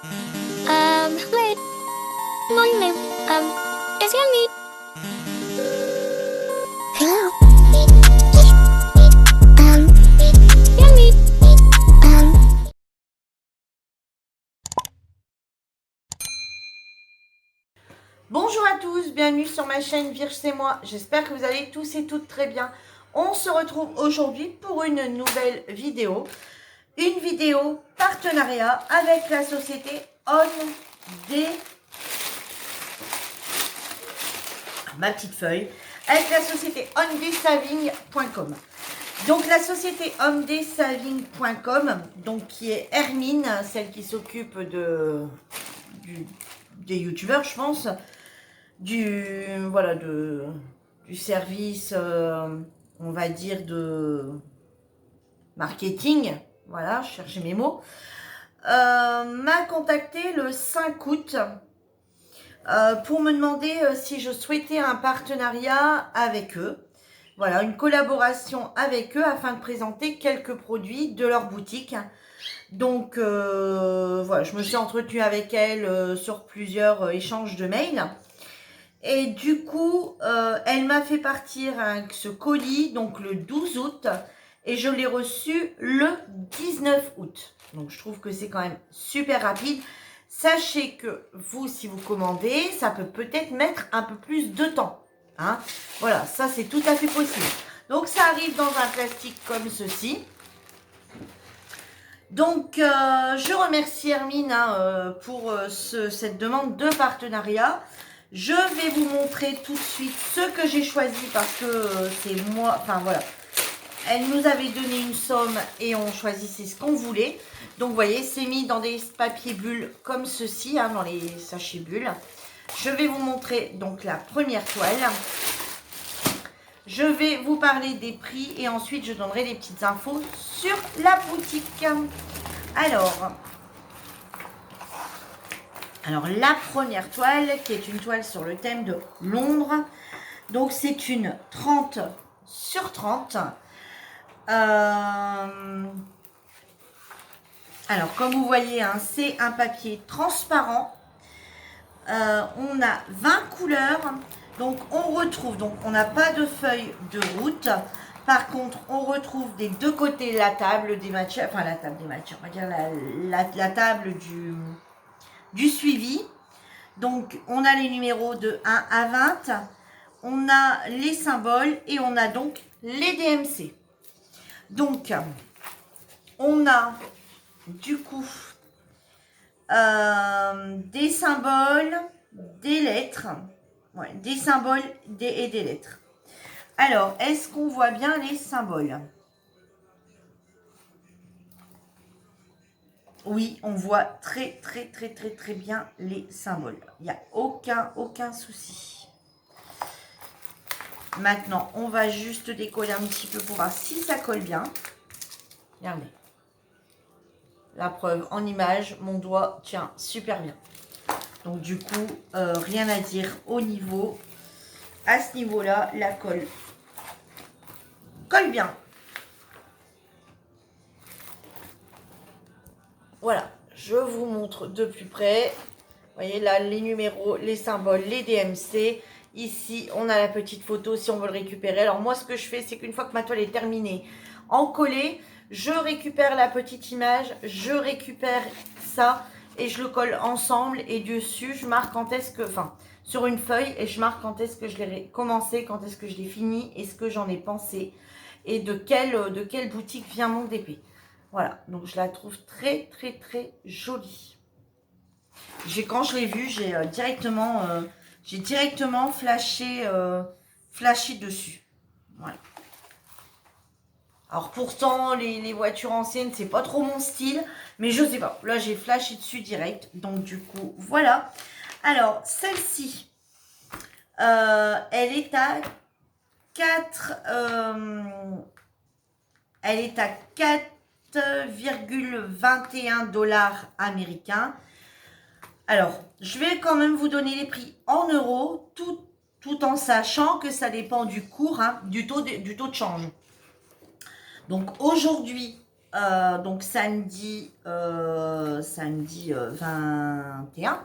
Wait, one name. Is your need? Hello. Your need. Bonjour à tous, bienvenue sur ma chaîne Virge c'est moi, j'espère que vous allez tous et toutes très bien. On se retrouve aujourd'hui pour une nouvelle vidéo. Une vidéo partenariat avec la société OnD... Ma petite feuille. Avec la société ondesaving.com. Donc la société ondesaving.com, donc qui est Hermine, celle qui s'occupe des youtubeurs, je pense, du service, on va dire, de marketing, voilà, je cherchais mes mots, m'a contacté le 5 août pour me demander si je souhaitais un partenariat avec eux, voilà, une collaboration avec eux afin de présenter quelques produits de leur boutique. Donc voilà, je me suis entretenue avec elle sur plusieurs échanges de mails. Et du coup, elle m'a fait partir ce colis, donc le 12 août, et je l'ai reçu le 19 août. Donc je trouve que c'est quand même super rapide. Sachez que vous, si vous commandez, ça peut peut-être mettre un peu plus de temps. Hein, voilà, ça c'est tout à fait possible. Donc ça arrive dans un plastique comme ceci. Donc je remercie Hermine pour cette demande de partenariat. Je vais vous montrer tout de suite ce que j'ai choisi parce que c'est moi, enfin voilà. Elle nous avait donné une somme et on choisissait ce qu'on voulait. Donc vous voyez, c'est mis dans des papiers bulles comme ceci, hein, dans les sachets bulles. Je vais vous montrer donc la première toile. Je vais vous parler des prix et ensuite je donnerai des petites infos sur la boutique. Alors la première toile qui est une toile sur le thème de Londres. Donc c'est une 30 sur 30. Alors comme vous voyez, hein, c'est un papier transparent. On a 20 couleurs. Donc on retrouve, donc on n'a pas de feuille de route. Par contre, on retrouve des deux côtés la table des matières, enfin la table des matières, on va dire la table du suivi. Donc on a les numéros de 1 à 20. On a les symboles et on a donc les DMC. Donc, on a du coup des symboles, des lettres, ouais, des symboles et des lettres. Alors, est-ce qu'on voit bien les symboles? Oui, on voit très bien les symboles. Il n'y a aucun souci. Maintenant, on va juste décoller un petit peu pour voir si ça colle bien. Regardez. La preuve en image, mon doigt tient super bien. Donc du coup, rien à dire au niveau. À ce niveau-là, la colle bien. Voilà, je vous montre de plus près. Vous voyez là, les numéros, les symboles, les DMC. Ici, on a la petite photo si on veut le récupérer. Alors moi, ce que je fais, c'est qu'une fois que ma toile est terminée en collé, je récupère la petite image, je récupère ça et je le colle ensemble. Et dessus, je marque quand est-ce que, enfin, sur une feuille, et je marque quand est-ce que je l'ai commencé, quand est-ce que je l'ai fini, et ce que j'en ai pensé, et de quelle boutique vient mon DP. Voilà, donc je la trouve très jolie. Quand je l'ai vue, j'ai directement flashé dessus. Voilà. Alors pourtant, les voitures anciennes, c'est pas trop mon style, mais je sais pas. Là, j'ai flashé dessus direct, donc du coup, voilà. Alors, celle-ci, elle est à 4,21 $ américains. Alors, je vais quand même vous donner les prix en euros, tout en sachant que ça dépend du cours, hein, du taux de change. Donc aujourd'hui, donc samedi 21,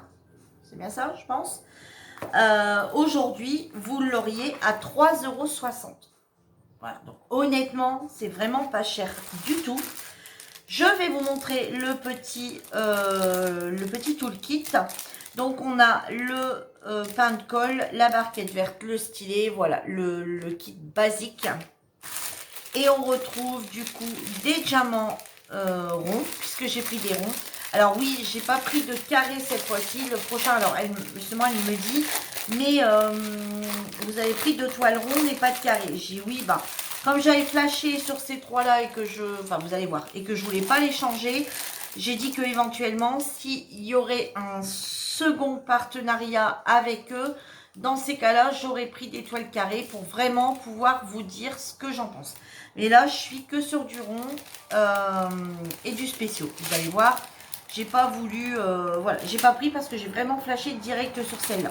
c'est bien ça, je pense. Aujourd'hui, vous l'auriez à 3,60 €. Voilà, donc honnêtement, c'est vraiment pas cher du tout. Je vais vous montrer le petit toolkit. Donc, on a le pain de colle, la barquette verte, le stylet, voilà, le kit basique. Et on retrouve du coup des diamants ronds, puisque j'ai pris des ronds. Alors oui, j'ai pas pris de carré cette fois-ci. Le prochain, alors justement, elle me dit, mais vous avez pris de toiles rondes et pas de carré. J'ai dit oui, bah, comme j'avais flashé sur ces trois-là et que vous allez voir, et que je voulais pas les changer, j'ai dit que éventuellement, s'il y aurait un second partenariat avec eux, dans ces cas-là, j'aurais pris des toiles carrées pour vraiment pouvoir vous dire ce que j'en pense. Mais là, je suis que sur du rond et du spéciaux. Vous allez voir, j'ai pas voulu, voilà, j'ai pas pris parce que j'ai vraiment flashé direct sur celle-là.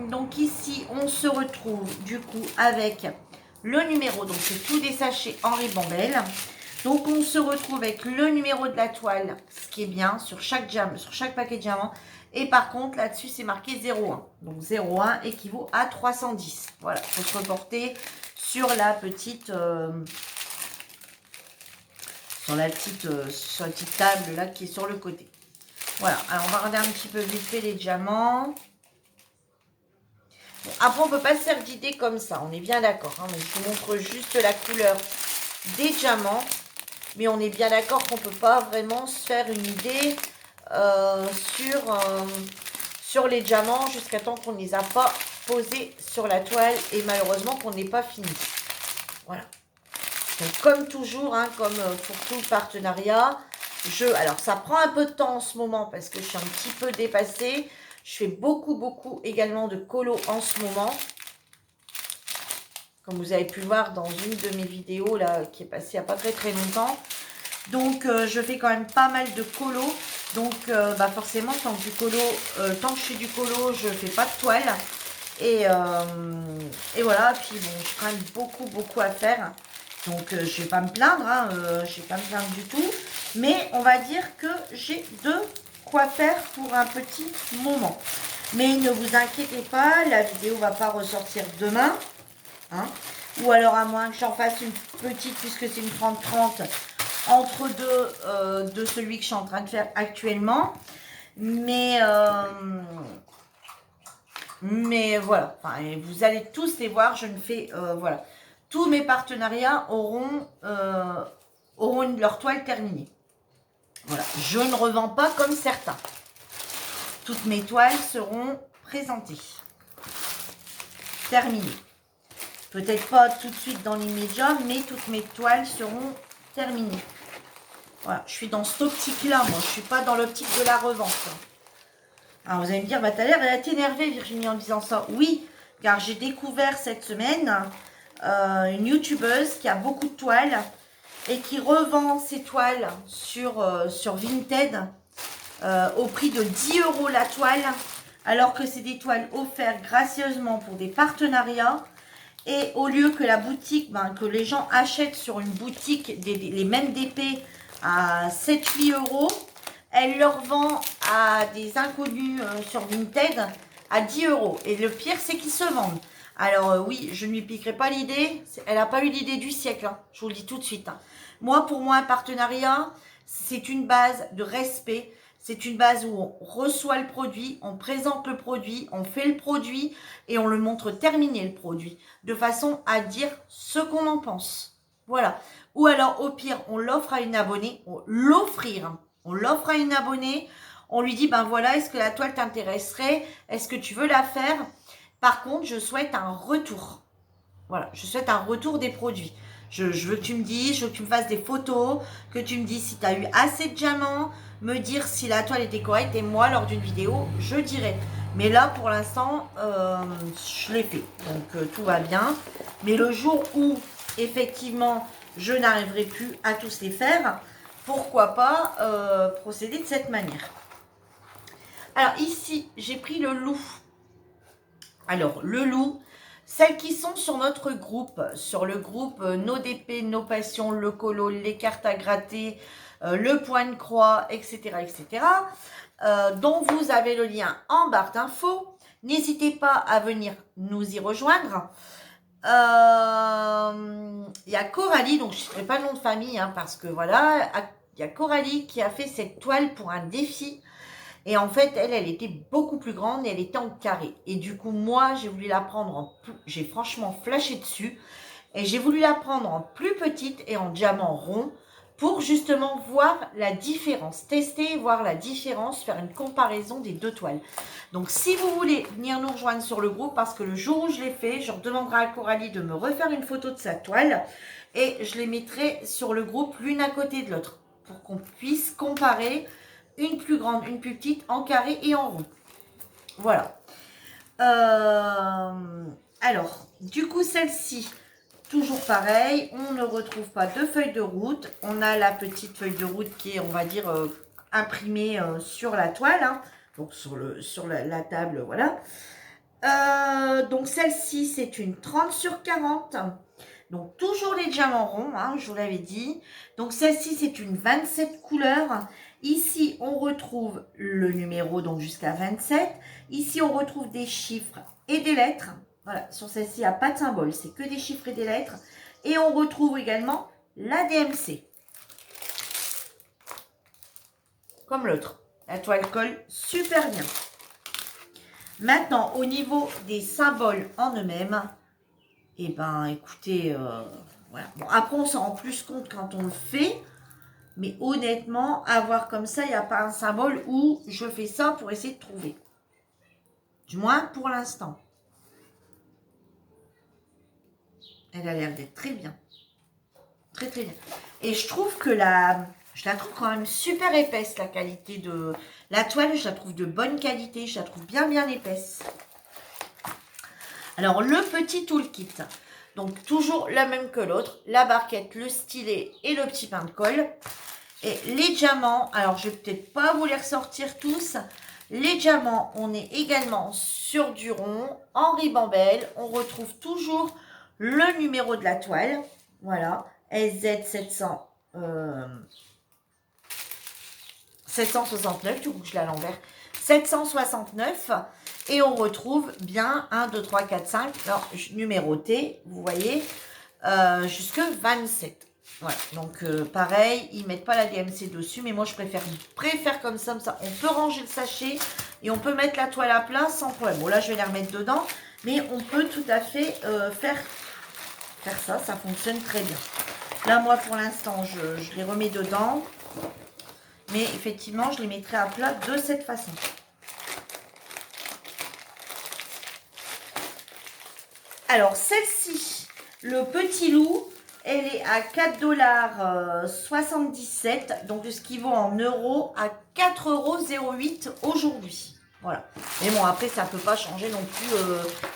Donc ici, on se retrouve du coup avec le numéro. Donc c'est tous des sachets en ribambelle. Donc on se retrouve avec le numéro de la toile, ce qui est bien sur chaque paquet de diamants. Et par contre, là-dessus, c'est marqué 0,1. Donc 0,1 équivaut à 310. Voilà, il faut se reporter sur la petite sur la petite table là qui est sur le côté. Voilà, alors on va regarder un petit peu vite fait les diamants. Bon, après, on ne peut pas se faire d'idée comme ça, on est bien d'accord. Hein, mais je vous montre juste la couleur des diamants. Mais on est bien d'accord qu'on ne peut pas vraiment se faire une idée sur les diamants jusqu'à temps qu'on ne les a pas posés sur la toile et malheureusement qu'on n'ait pas fini. Voilà. Donc comme toujours, hein, comme pour tout partenariat, alors ça prend un peu de temps en ce moment parce que je suis un petit peu dépassée. Je fais beaucoup également de colo en ce moment. Comme vous avez pu le voir dans une de mes vidéos là qui est passée il n'y a pas très longtemps. Donc je fais quand même pas mal de colo. Donc forcément tant que je fais du colo, je fais pas de toile. Et voilà, puis bon, j'ai quand même beaucoup à faire. Donc je vais pas me plaindre, hein, je vais pas me plaindre du tout. Mais on va dire que j'ai de quoi faire pour un petit moment. Mais ne vous inquiétez pas, la vidéo va pas ressortir demain. Hein, ou alors à moins que j'en fasse une petite, puisque c'est une 30-30 entre deux de celui que je suis en train de faire actuellement. Mais voilà, enfin, vous allez tous les voir, je ne fais, voilà. Tous mes partenariats auront leur toile terminée. Voilà, je ne revends pas comme certains. Toutes mes toiles seront présentées. Terminées. Peut-être pas tout de suite dans l'immédiat, mais toutes mes toiles seront terminées. Voilà, je suis dans cette optique-là, moi. Je ne suis pas dans l'optique de la revente. Alors, vous allez me dire, t'as l'air d'être énervée, Virginie, en disant ça. Oui, car j'ai découvert cette semaine une youtubeuse qui a beaucoup de toiles et qui revend ses toiles sur Vinted au prix de 10 € la toile, alors que c'est des toiles offertes gracieusement pour des partenariats. Et au lieu que la boutique, que les gens achètent sur une boutique les mêmes DP à 7-8 €, elle leur vend à des inconnus sur Vinted à 10 €. Et le pire, c'est qu'ils se vendent. Alors oui, je ne lui piquerai pas l'idée. Elle n'a pas eu l'idée du siècle. Hein. Je vous le dis tout de suite. Hein. Pour moi, un partenariat, c'est une base de respect. C'est une base où on reçoit le produit, on présente le produit, on fait le produit et on le montre terminé le produit. De façon à dire ce qu'on en pense. Voilà. Ou alors, au pire, on l'offre à une abonnée. On l'offre à une abonnée. On lui dit, voilà, est-ce que la toile t'intéresserait? Est-ce que tu veux la faire? Par contre, je souhaite un retour. Voilà, je souhaite un retour des produits. Je veux que tu me dises, je veux que tu me fasses des photos, que tu me dises si tu as eu assez de diamants, me dire si la toile était correcte et moi, lors d'une vidéo, je dirai. Mais là, pour l'instant, je l'ai fait. Donc, tout va bien. Mais le jour où, effectivement, je n'arriverai plus à tous les faire, pourquoi pas procéder de cette manière. Alors, ici, j'ai pris le loup. Alors, le loup, Celles qui sont sur notre groupe, sur le groupe Nos DP, Nos Passions, le colo, les cartes à gratter, le point de croix, etc., etc., dont vous avez le lien en barre d'infos. N'hésitez pas à venir nous y rejoindre. Il y a Coralie, donc je ne citerai pas le nom de famille, hein, parce que voilà, il y a Coralie qui a fait cette toile pour un défi. Et en fait, elle était beaucoup plus grande et elle était en carré. Et du coup, moi, j'ai voulu la prendre j'ai franchement flashé dessus. Et j'ai voulu la prendre en plus petite et en diamant rond pour justement voir la différence. Tester, voir la différence, faire une comparaison des deux toiles. Donc, si vous voulez venir nous rejoindre sur le groupe, parce que le jour où je l'ai fait, je demanderai à Coralie de me refaire une photo de sa toile. Et je les mettrai sur le groupe l'une à côté de l'autre pour qu'on puisse comparer une plus grande, une plus petite, en carré et en rond. Voilà. Alors, du coup, celle-ci, toujours pareil, on ne retrouve pas de feuille de route. On a la petite feuille de route qui est, on va dire, imprimée sur la toile, hein, donc sur la table, voilà. Donc, celle-ci, c'est une 30 sur 40. Donc, toujours les diamants ronds, hein, je vous l'avais dit. Donc, celle-ci, c'est une 27 couleurs. Ici, on retrouve le numéro, donc jusqu'à 27. Ici, on retrouve des chiffres et des lettres. Voilà, sur celle-ci, il n'y a pas de symbole, c'est que des chiffres et des lettres. Et on retrouve également la DMC. Comme l'autre. La toile colle super bien. Maintenant, au niveau des symboles en eux-mêmes, eh ben, écoutez, voilà. Bon, après, on s'en rend plus compte quand on le fait. Mais honnêtement, avoir comme ça, il n'y a pas un symbole où je fais ça pour essayer de trouver. Du moins, pour l'instant. Elle a l'air d'être très bien. Très, très bien. Et je trouve que je la trouve quand même super épaisse, la qualité de... La toile, je la trouve de bonne qualité. Je la trouve bien, bien épaisse. Alors, le petit toolkit. Donc, toujours la même que l'autre. La barquette, le stylet et le petit pain de colle. Et les diamants, alors je vais peut-être pas vous les ressortir tous. Les diamants, on est également sur du rond, en ribambelle. On retrouve toujours le numéro de la toile. Voilà, SZ 769, du coup je l'ai à l'envers. 769. Et on retrouve bien 1, 2, 3, 4, 5, alors, numéroté, vous voyez, jusque 27. Voilà, donc pareil, ils ne mettent pas la DMC dessus, mais moi je préfère comme ça, on peut ranger le sachet et on peut mettre la toile à plat sans problème. Bon là je vais les remettre dedans, mais on peut tout à fait faire ça, ça fonctionne très bien. Là moi pour l'instant je les remets dedans, mais effectivement je les mettrai à plat de cette façon. Alors celle-ci, le petit loup, elle est à 4,77 $, donc ce qui vaut en euros à 4,08 € aujourd'hui. Voilà. Mais bon, après, ça ne peut pas changer non plus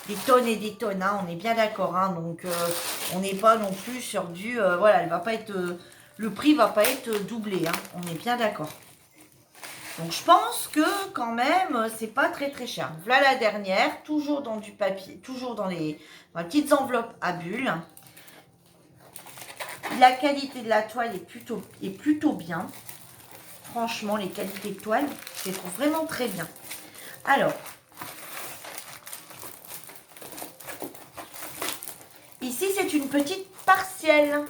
des tonnes et des tonnes, hein, on est bien d'accord. Hein, donc, on n'est pas non plus sur du... voilà, elle va pas être, le prix ne va pas être doublé, hein, on est bien d'accord. Donc, je pense que quand même, c'est pas très très cher. Voilà la dernière, toujours dans du papier, toujours dans les petites enveloppes à bulles. La qualité de la toile est plutôt bien. Franchement, les qualités de toile, je les trouve vraiment très bien. Alors, ici, c'est une petite partielle.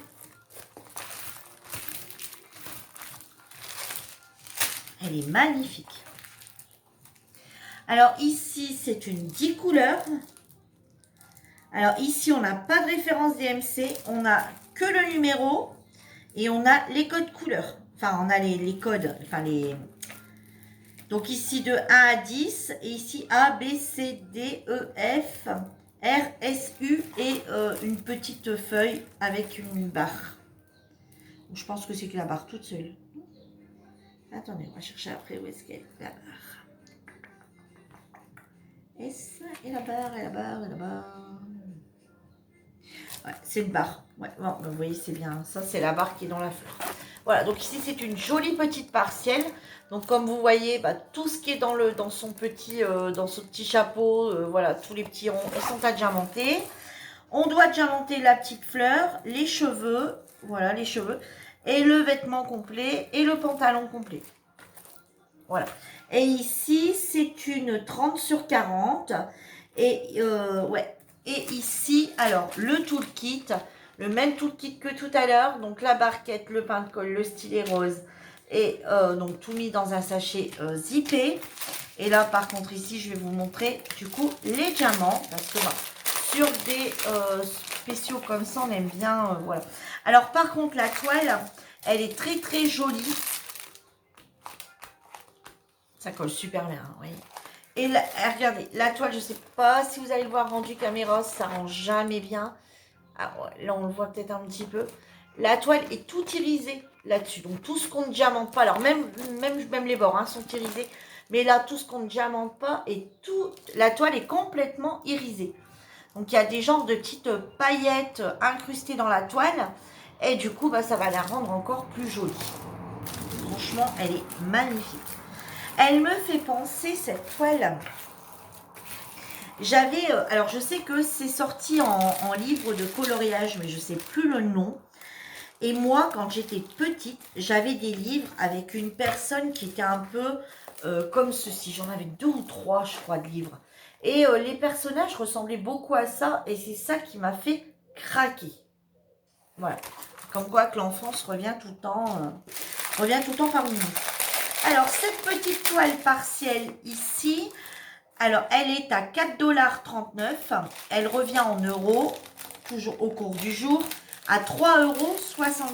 Elle est magnifique. Alors, ici, c'est une 10 couleurs. Alors, ici, on n'a pas de référence DMC. On a que le numéro et on a les codes couleurs. Enfin, on a les codes, enfin les... Donc ici de 1 à 10 et ici A, B, C, D, E, F, R, S, U et une petite feuille avec une barre. Je pense que c'est que la barre toute seule. Attendez, on va chercher après où est-ce qu'elle est la barre. S et la barre et la barre et la barre. Ouais, c'est une barre. Ouais, bon, vous voyez, c'est bien. Ça, c'est la barre qui est dans la fleur. Voilà, donc ici, c'est une jolie petite partielle. Donc, comme vous voyez, bah, tout ce qui est dans son petit chapeau, voilà, tous les petits ronds, ils sont adiamantés. On doit diamanter la petite fleur, les cheveux, voilà les cheveux, et le vêtement complet et le pantalon complet. Voilà. Et ici, c'est une 30 sur 40. Et ouais. Et ici, alors, le toolkit, le même toolkit que tout à l'heure. Donc, la barquette, le pain de colle, le stylet rose. Et donc, tout mis dans un sachet zippé. Et là, par contre, ici, je vais vous montrer, du coup, les diamants. Parce que, bah, sur des spéciaux comme ça, on aime bien, voilà. Alors, par contre, la toile, elle est très, très jolie. Ça colle super bien, hein, oui. Et là, regardez, la toile, je ne sais pas si vous allez le voir rendu caméra, ça rend jamais bien. Ah, ouais, là, on le voit peut-être un petit peu. La toile est tout irisée là-dessus. Donc, tout ce qu'on ne diamante pas, alors même les bords hein, sont irisés. Mais là, tout ce qu'on ne diamante pas, la toile est complètement irisée. Donc, il y a des genres de petites paillettes incrustées dans la toile. Et du coup, bah, ça va la rendre encore plus jolie. Franchement, elle est magnifique. Elle me fait penser, cette toile. J'avais, alors je sais que c'est sorti en livre de coloriage, mais je ne sais plus le nom. Et moi, quand j'étais petite, j'avais des livres avec une personne qui était un peu comme ceci. J'en avais 2 ou 3, je crois, de livres. Et les personnages ressemblaient beaucoup à ça. Et c'est ça qui m'a fait craquer. Voilà. Comme quoi que l'enfance revient tout le temps parmi nous. Alors, cette petite toile partielle ici, alors elle est à 4,39 $. Elle revient en euros, toujours au cours du jour, à 3,75 €.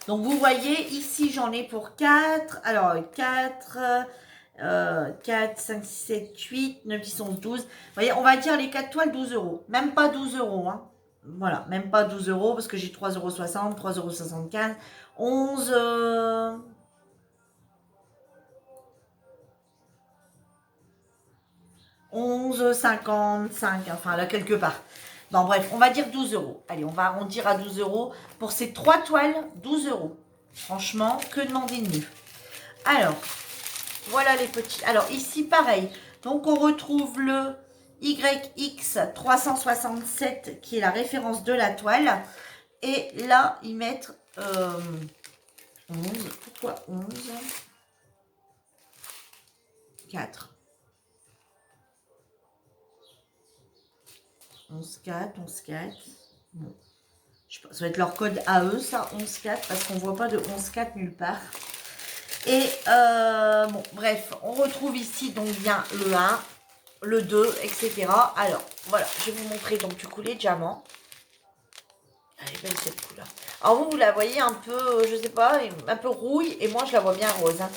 Donc, vous voyez, ici, j'en ai pour 4. Alors, 4, 5, 6, 7, 8, 9, 10, 11, 12. Vous voyez, on va dire les 4 toiles, 12 €. Même pas 12 €, hein. Voilà, même pas 12 € parce que j'ai 3,60 €, 3,75 €, 11, 11,55 €, enfin là quelque part. Bon bref, on va dire 12 €. Allez, on va arrondir à 12 €. Pour ces 3 toiles, 12 €. Franchement, que demander de mieux. Alors, voilà les petits. Alors ici, pareil. Donc on retrouve le YX 367 qui est la référence de la toile. Et là, ils mettent 11. Pourquoi 11 4. 11,4, 11,4. Bon. Ça va être leur code à eux, ça, 11,4, parce qu'on ne voit pas de 11,4 nulle part. Et bon, bref, on retrouve ici donc bien le 1, le 2, etc. Alors, voilà, je vais vous montrer donc du coup les diamants. Elle est belle cette couleur. Alors vous la voyez un peu, je sais pas, un peu rouille, et moi je la vois bien rose. Hein.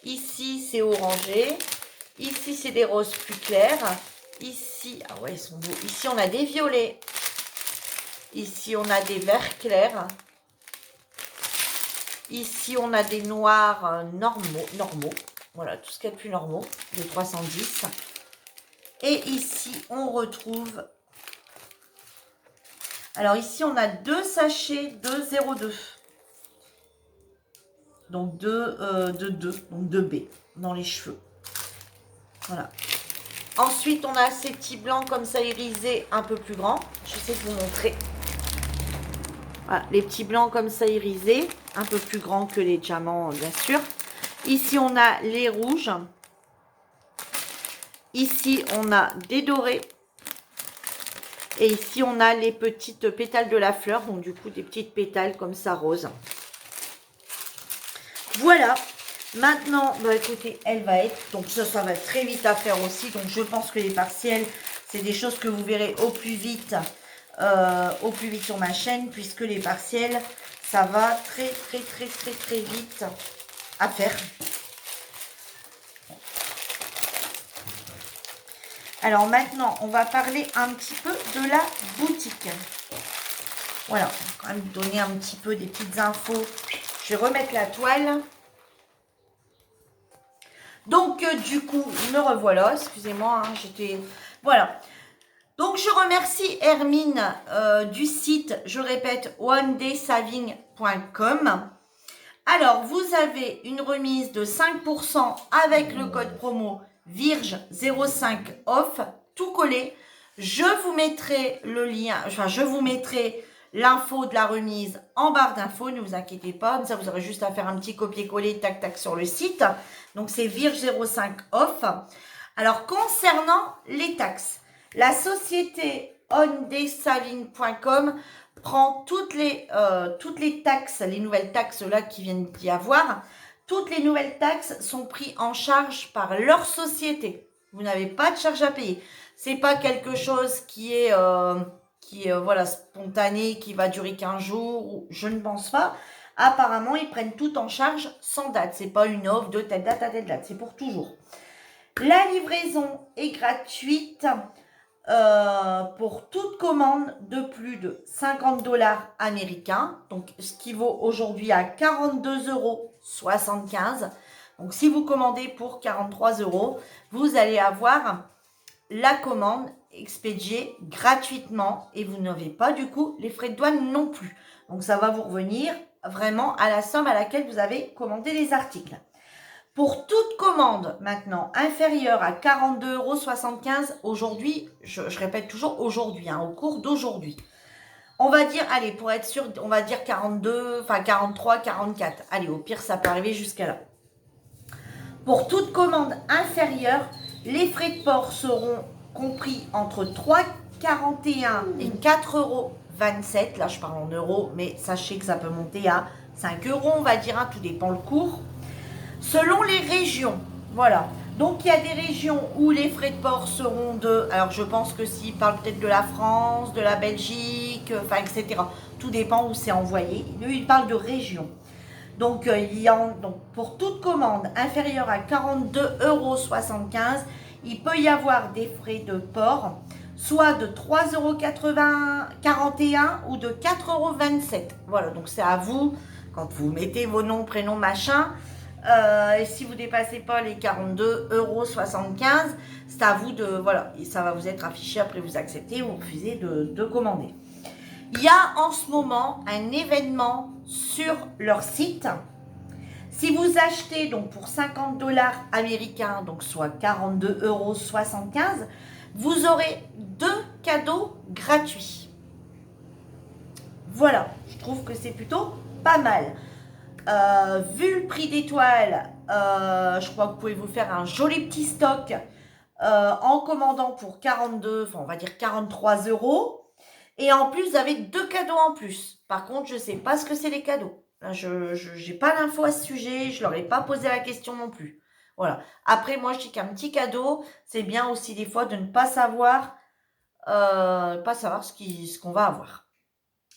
Ici, c'est orangé. Ici, c'est des roses plus clairs. Ici, ah ouais, ils sont beaux. Ici, on a des violets. Ici, on a des verts clairs. Ici, on a des noirs normaux. Voilà, tout ce qu'il y a de plus normaux, de 310. Et ici, on retrouve... Alors ici, on a 2 sachets de 0,2. Donc de 2, donc 2B dans les cheveux. Voilà. Ensuite, on a ces petits blancs comme ça irisés un peu plus grands. Je sais vous montrer. Voilà, les petits blancs comme ça irisés, un peu plus grands que les diamants, bien sûr. Ici, on a les rouges. Ici, on a des dorés. Et ici, on a les petites pétales de la fleur. Donc, du coup, des petites pétales comme ça, roses. Voilà. Maintenant, bah, écoutez, elle va être... Donc, ça va être très vite à faire aussi. Donc, je pense que les partiels, c'est des choses que vous verrez au plus vite sur ma chaîne. Puisque les partiels, ça va très vite à faire. Alors maintenant, on va parler un petit peu de la boutique. Voilà, on va quand même donner un petit peu des petites infos. Je vais remettre la toile. Donc, du coup, me revoilà. Excusez-moi, hein, j'étais... Voilà. Donc, je remercie Hermine du site, je répète, onedaysaving.com. Alors, vous avez une remise de 5% avec le code promo Virge05 off, tout collé. Je vous mettrai le lien, enfin je vous mettrai l'info de la remise en barre d'infos, ne vous inquiétez pas, ça vous aurez juste à faire un petit copier-coller, tac tac sur le site. Donc c'est Virge05 off. Alors concernant les taxes, la société ondaysaling.com prend toutes les taxes, les nouvelles taxes là qui viennent d'y avoir. Toutes les nouvelles taxes sont prises en charge par leur société. Vous n'avez pas de charge à payer. C'est pas quelque chose qui est voilà, spontané, qui va durer 15 jours. Je ne pense pas. Apparemment, ils prennent tout en charge sans date. C'est pas une offre de telle date à telle date. C'est pour toujours. La livraison est gratuite pour toute commande de plus de 50 $ américains. Donc, ce qui vaut aujourd'hui à 42,75 €. Donc, si vous commandez pour 43 €, vous allez avoir la commande expédiée gratuitement et vous n'avez pas du coup les frais de douane non plus. Donc, ça va vous revenir vraiment à la somme à laquelle vous avez commandé les articles. Pour toute commande maintenant inférieure à 42,75 € aujourd'hui, je répète toujours aujourd'hui, au cours d'aujourd'hui. On va dire, allez, pour être sûr, on va dire 42, enfin 43, 44. Allez, au pire, ça peut arriver jusqu'à là. Pour toute commande inférieure, les frais de port seront compris entre 3,41 € et 4,27 €. Là, je parle en euros, mais sachez que ça peut monter à 5 €, on va dire, tout dépend le cours. Selon les régions, voilà. Donc, il y a des régions où les frais de port seront de... Alors, je pense que s'ils parlent peut-être de la France, de la Belgique, enfin, etc. Tout dépend où c'est envoyé. Eux, ils parlent de région. Donc, pour toute commande inférieure à 42,75 €, il peut y avoir des frais de port, soit de 3,41 € ou de 4,27 €. Voilà, donc c'est à vous, quand vous mettez vos noms, prénoms, machin... et si vous ne dépassez pas les 42,75 €, c'est à vous de... Voilà, et ça va vous être affiché, après vous acceptez ou refusez de commander. Il y a en ce moment un événement sur leur site. Si vous achetez donc pour 50 $ américains, donc soit 42,75 €, vous aurez 2 cadeaux gratuits. Voilà, je trouve que c'est plutôt pas mal. Vu le prix d'étoile, je crois que vous pouvez vous faire un joli petit stock en commandant pour 42, enfin on va dire 43 €. Et en plus, vous avez 2 cadeaux en plus. Par contre, je ne sais pas ce que c'est les cadeaux. Là, je n'ai pas l'info à ce sujet, je ne leur ai pas posé la question non plus. Voilà. Après, moi, je dis qu'un petit cadeau, c'est bien aussi des fois de ne pas savoir, ce qu'on va avoir.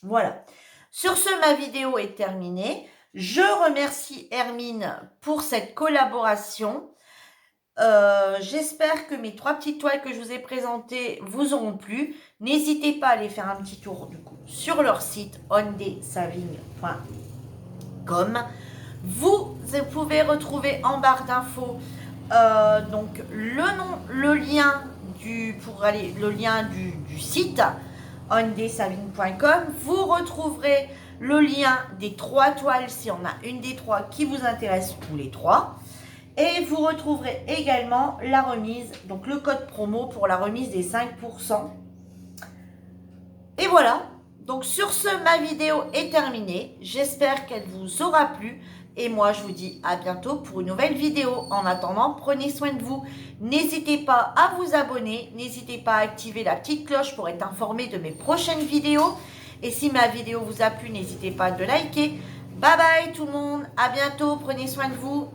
Voilà. Sur ce, ma vidéo est terminée. Je remercie Hermine pour cette collaboration. J'espère que mes 3 petites toiles que je vous ai présentées vous auront plu. N'hésitez pas à aller faire un petit tour du coup sur leur site ondaysaling.com. Vous pouvez retrouver en barre d'infos donc le lien du site ondaysaling.com. Vous retrouverez le lien des 3 toiles si on a une des 3 qui vous intéresse ou les 3. Et vous retrouverez également la remise, donc le code promo pour la remise des 5%. Et voilà, donc sur ce, ma vidéo est terminée. J'espère qu'elle vous aura plu. Et moi, je vous dis à bientôt pour une nouvelle vidéo. En attendant, prenez soin de vous. N'hésitez pas à vous abonner. N'hésitez pas à activer la petite cloche pour être informé de mes prochaines vidéos. Et si ma vidéo vous a plu, n'hésitez pas à liker. Bye bye tout le monde, à bientôt, prenez soin de vous.